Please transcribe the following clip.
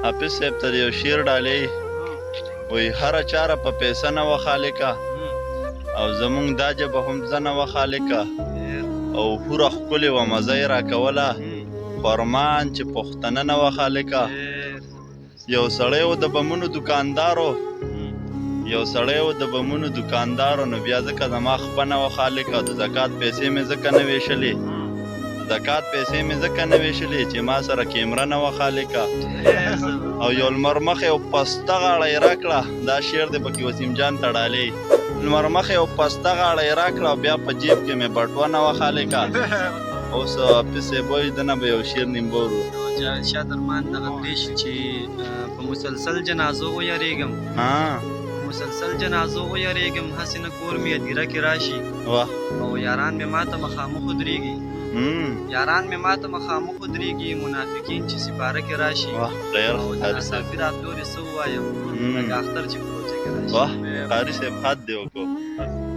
حافظ صاحب ته یو شعر ډالۍ وایي هره چاره په پیسه نه وه خالقه او زمونږ دا ژبه هم زه نه وه خالقه او هوره ښکلې وه مزه یې راکوله خو ارمان چې پښتنه نه وه خالقه یو سړی و د بمونو دوکاندارو یو سړی و د بمونو دوکاندارو نو بیا ځکه زما خپه نه وه خالقه د زکات پیسې مې ځکه نه ویشلې زکات پیسې مې ځکه نه ویشلې چې ما سره کیمره نه وه خالقه او یو لمر مخې او پسته غاړه یې راکړه دا شعر دی پکې وسیم جان ته ډالۍ لمر مخې او پسته غاړه یې راکړه او بیا په جیب کې مې بټوه نه وه خالقه اوس حافظ صاحب وایي دنه به یو شعر نیمبور و جاوید شاه درمان دغه پرېښي چې په مسلسل جنازو ویریږم مسلسل جنازو ویریږم هسې نه کور مې هدیره کې راشي او یاران مې ماته مخامخ ودرېږي یاران مې ماته مخامخ ودرېږي منافقین چې سپاره کې راشي او د ناڅاپي راتلو دې څه ووایم لکه اختر چې په روژه کې راشي قاري صاحب حد دی وکړو